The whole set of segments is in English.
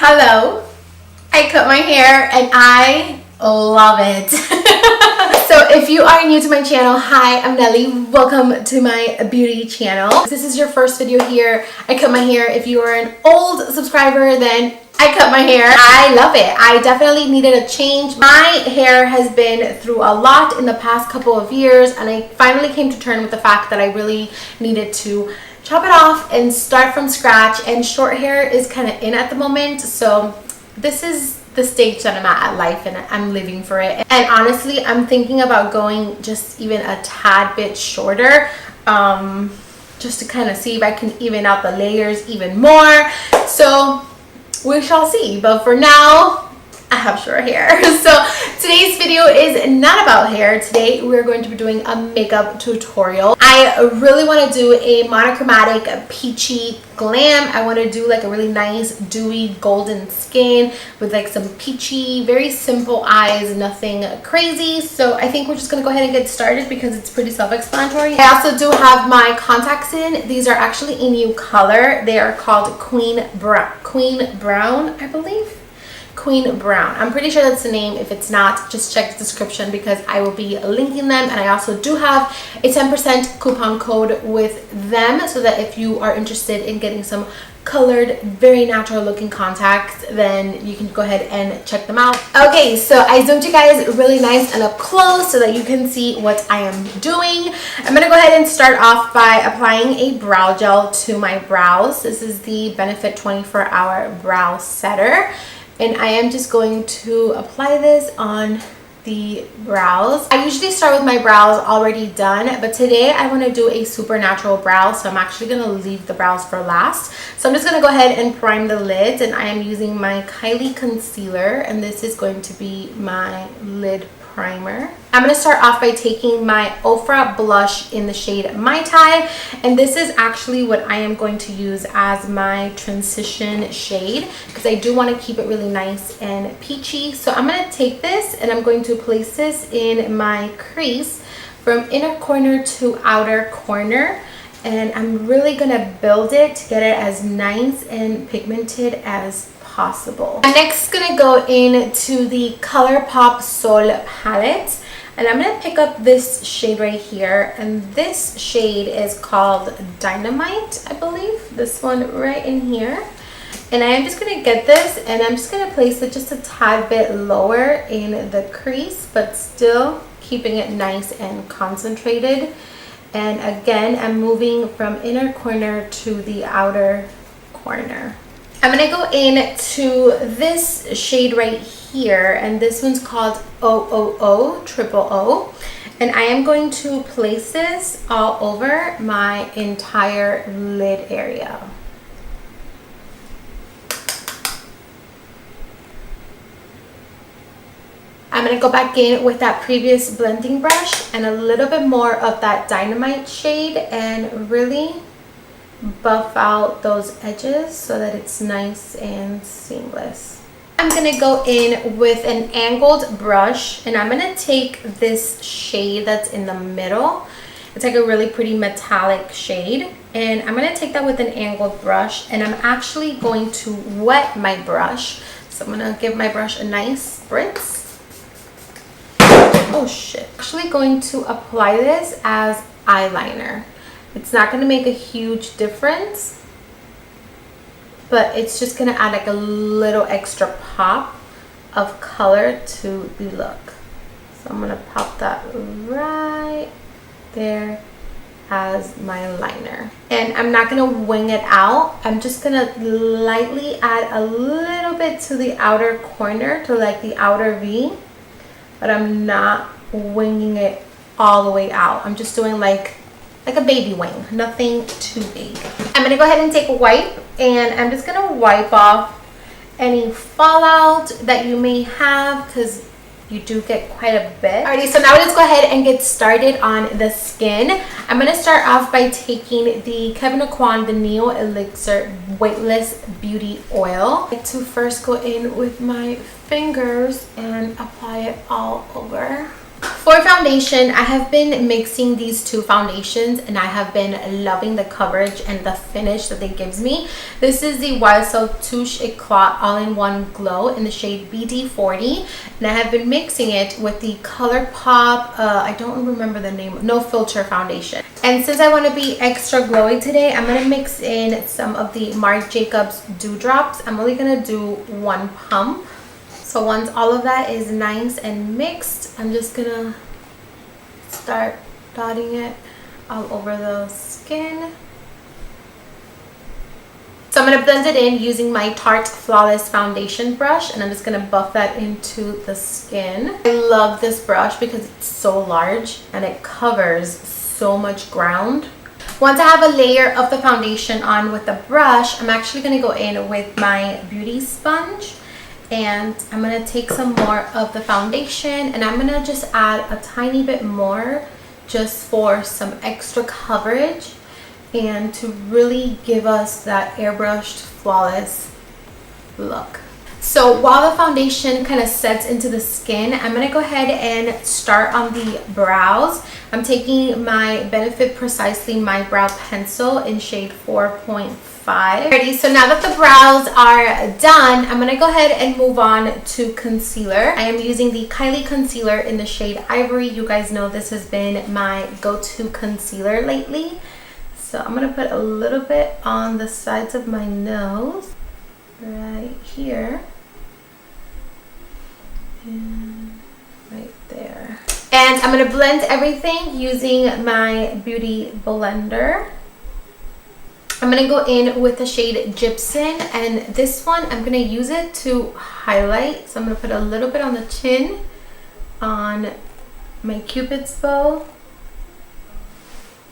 Hello, I cut my hair and I love it. So if you are new to my channel, hi, I'm Nelly. Welcome to my beauty channel. If this is your first video here, I cut my hair. If you are an old subscriber, then I cut my hair. I love it. I definitely needed a change. My hair has been through a lot in the past couple of years, and I finally came to terms with the fact that I really needed to chop it off and start from scratch. And short hair is kind of in at the moment, so this is the stage that I'm at life, and I'm living for it. And honestly, I'm thinking about going just even a tad bit shorter, just to kind of see if I can even out the layers even more. So we shall see, but for now I have short hair. So today's video is not about hair. Today we're going to be doing a makeup tutorial. I really want to do a monochromatic peachy glam. I want to do like a really nice dewy golden skin with like some peachy, very simple eyes, nothing crazy. So I think we're just gonna go ahead and get started because it's pretty self-explanatory. I also do have my contacts in. These are actually a new color. They are called Queen Brown, I believe. Queen Brown. I'm pretty sure that's the name. If it's not, just check the description because I will be linking them. And I also do have a 10% coupon code with them, so that if you are interested in getting some colored, very natural looking contacts, then you can go ahead and check them out. Okay, so I zoomed you guys really nice and up close so that you can see what I am doing. I'm gonna go ahead and start off by applying a brow gel to my brows. This is the Benefit 24-Hour Brow Setter. And I am just going to apply this on the brows. I usually start with my brows already done, but today I want to do a super natural brow, so I'm actually going to leave the brows for last. So I'm just going to go ahead and prime the lids, and I am using my Kylie concealer, and this is going to be my lid primer. I'm going to start off by taking my Ofra blush in the shade Mai Tai, and this is actually what I am going to use as my transition shade because I do want to keep it really nice and peachy. So I'm going to take this and I'm going to place this in my crease from inner corner to outer corner, and I'm really going to build it to get it as nice and pigmented as possible. I'm next gonna go into the ColourPop Sol palette, and I'm gonna pick up this shade right here, and this shade is called Dynamite, I believe, this one right in here. And I am just gonna get this and I'm just gonna place it just a tad bit lower in the crease, but still keeping it nice and concentrated. And again, I'm moving from inner corner to the outer corner. I'm going to go into this shade right here, and this one's called OOO. And I am going to place this all over my entire lid area. I'm going to go back in with that previous blending brush and a little bit more of that Dynamite shade and really buff out those edges so that it's nice and seamless. I'm gonna go in with an angled brush, and I'm gonna take this shade that's in the middle. It's like a really pretty metallic shade, and I'm gonna take that with an angled brush, and I'm actually going to wet my brush. So I'm gonna give my brush a nice spritz. Oh shit. I'm actually going to apply this as eyeliner. It's not going to make a huge difference, but it's just going to add like a little extra pop of color to the look. So I'm going to pop that right there as my liner. And I'm not going to wing it out. I'm just going to lightly add a little bit to the outer corner, to like the outer V, but I'm not winging it all the way out. I'm just doing like a baby wing, nothing too big. I'm gonna go ahead and take a wipe, and I'm just gonna wipe off any fallout that you may have, because you do get quite a bit. Alrighty, so now let's go ahead and get started on the skin. I'm gonna start off by taking the Kevyn Aucoin the Neo Elixir Weightless Beauty Oil. I like to first go in with my fingers and apply it all over. For foundation, I have been mixing these two foundations and I have been loving the coverage and the finish that they gives me. This is the YSL Touche Eclat All-in-One Glow in the shade BD40, and I have been mixing it with the ColourPop, I don't remember the name, No Filter foundation. And since I want to be extra glowy today, I'm going to mix in some of the Marc Jacobs Dewdrops. I'm only going to do 1 pump. So once all of that is nice and mixed, I'm just gonna start dotting it all over the skin. So I'm gonna blend it in using my Tarte Flawless foundation brush, and I'm just gonna buff that into the skin. I love this brush because it's so large and it covers so much ground. Once I have a layer of the foundation on with the brush, I'm actually gonna go in with my beauty sponge. And I'm going to take some more of the foundation and I'm going to just add a tiny bit more just for some extra coverage and to really give us that airbrushed flawless look. So while the foundation kind of sets into the skin, I'm going to go ahead and start on the brows. I'm taking my Benefit Precisely My Brow Pencil in shade 4.5. Alrighty, so now that the brows are done, I'm gonna go ahead and move on to concealer. I am using the Kylie concealer in the shade Ivory. You guys know this has been my go-to concealer lately. So I'm gonna put a little bit on the sides of my nose, right here, and right there. And I'm gonna blend everything using my beauty blender. I'm going to go in with the shade Gypsum, and this one I'm going to use it to highlight. So I'm going to put a little bit on the chin, on my Cupid's bow,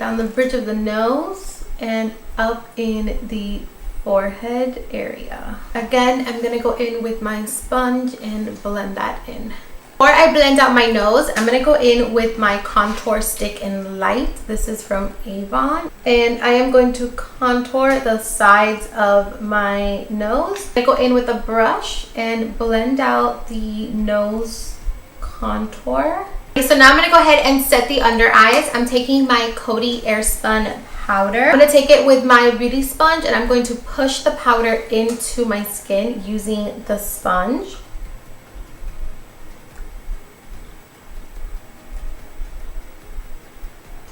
down the bridge of the nose, and up in the forehead area. Again, I'm going to go in with my sponge and blend that in. Before I blend out my nose, I'm going to go in with my contour stick in Light. This is from Avon. And I am going to contour the sides of my nose. I go in with a brush and blend out the nose contour. Okay, so now I'm going to go ahead and set the under eyes. I'm taking my Coty Airspun powder. I'm going to take it with my beauty sponge and I'm going to push the powder into my skin using the sponge.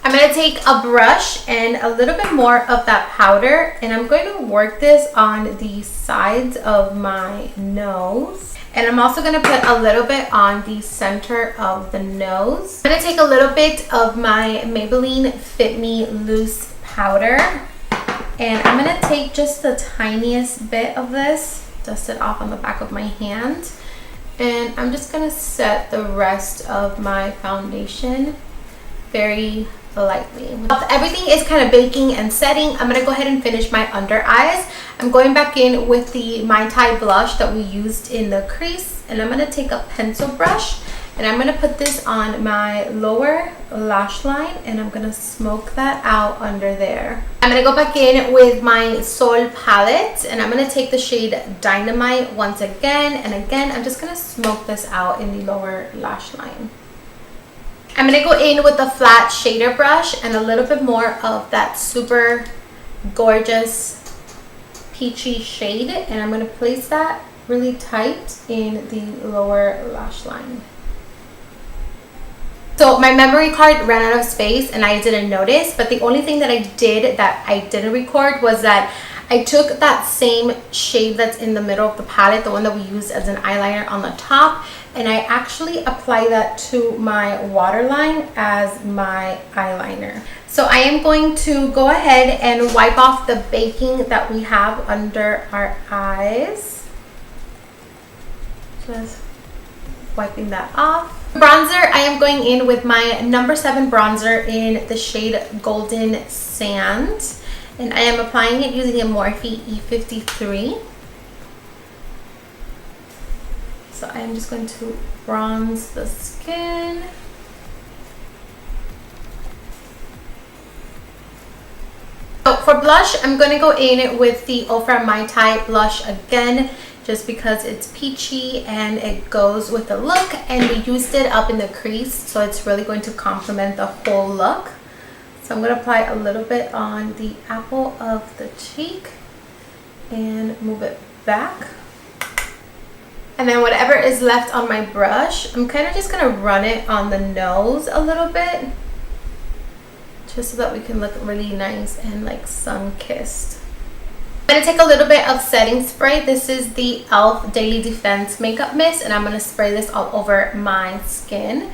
I'm going to take a brush and a little bit more of that powder and I'm going to work this on the sides of my nose. And I'm also going to put a little bit on the center of the nose. I'm going to take a little bit of my Maybelline Fit Me Loose powder and I'm going to take just the tiniest bit of this, dust it off on the back of my hand, and I'm just going to set the rest of my foundation very lightly. Everything is kind of baking and setting. I'm going to go ahead and finish my under eyes. I'm going back in with the Mai Tai blush that we used in the crease, and I'm going to take a pencil brush and I'm going to put this on my lower lash line and I'm going to smoke that out under there. I'm going to go back in with my Sol palette and I'm going to take the shade Dynamite once again, and again I'm just going to smoke this out in the lower lash line. I'm going to go in with the flat shader brush and a little bit more of that super gorgeous peachy shade, and I'm going to place that really tight in the lower lash line. So my memory card ran out of space and I didn't notice, but the only thing that I did that I didn't record was that I took that same shade that's in the middle of the palette, the one that we used as an eyeliner on the top, and I actually apply that to my waterline as my eyeliner. So I am going to go ahead and wipe off the baking that we have under our eyes. Just wiping that off. Bronzer, I am going in with my number 7 bronzer in the shade Golden Sand. And I am applying it using a Morphe E53. So I am just going to bronze the skin. So for blush, I'm going to go in with the Ofra My Tai blush again, just because it's peachy and it goes with the look, and we used it up in the crease, so it's really going to complement the whole look. So I'm going to apply a little bit on the apple of the cheek and move it back. And then whatever is left on my brush, I'm kind of just going to run it on the nose a little bit, just so that we can look really nice and like sun-kissed. I'm going to take a little bit of setting spray. This is the e.l.f. Daily Defense Makeup Mist, and I'm going to spray this all over my skin.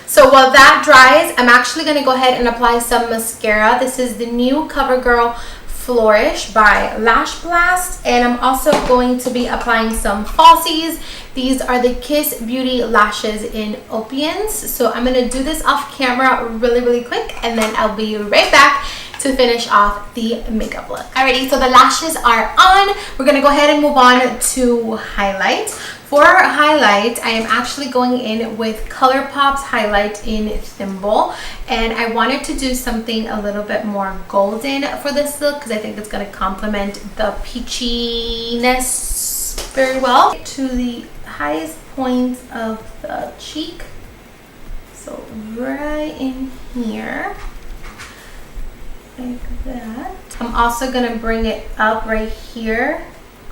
So while that dries, I'm actually going to go ahead and apply some mascara. This is the new CoverGirl Flourish by Lash Blast, and I'm also going to be applying some falsies. These are the Kiss Beauty lashes in Opians. So I'm going to do this off camera really quick, and then I'll be right back to finish off the makeup look. Alrighty, so the lashes are on. We're going to go ahead and move on to highlight. For highlight, I am actually going in with ColourPop's highlight in Thimble, and I wanted to do something a little bit more golden for this look because I think it's going to complement the peachiness very well. To the highest point of the cheek, so right in here, like that. I'm also going to bring it up right here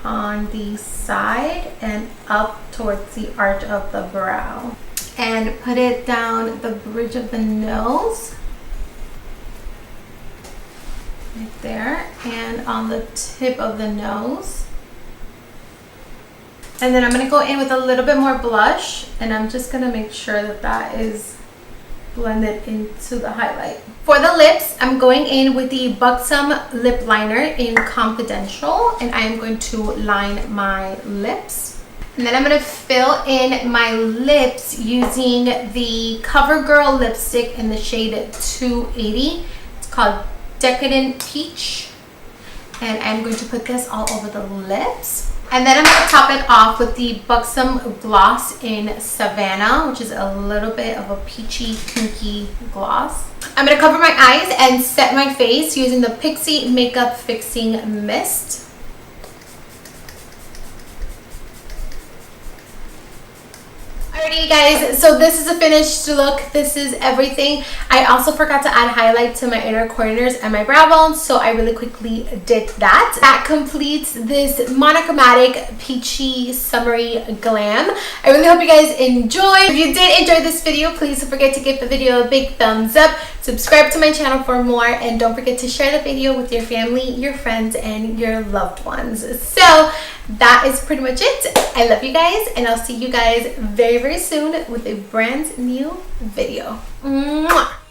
on the side and up towards the arch of the brow, and put it down the bridge of the nose right there, and on the tip of the nose. And then I'm going to go in with a little bit more blush, and I'm just going to make sure that that is blended into the highlight. For the lips, I'm going in with the Buxom lip liner in Confidential, and I am going to line my lips. And then I'm going to fill in my lips using the CoverGirl lipstick in the shade 280. It's called Decadent Peach, and I'm going to put this all over the lips. And then I'm going to top it off with the Buxom gloss in Savannah, which is a little bit of a peachy, pinky gloss. I'm going to cover my eyes and set my face using the Pixie Makeup Fixing Mist. Alrighty guys, so this is a finished look. This is everything. I also forgot to add highlight to my inner corners and my brow bones, so I really quickly did that. That completes this monochromatic peachy summery glam. I really hope you guys enjoyed. If you did enjoy this video, please don't forget to give the video a big thumbs up, subscribe to my channel for more, and don't forget to share the video with your family, your friends, and your loved ones. So that is pretty much it. I love you guys, and I'll see you guys very soon with a brand new video. Mwah!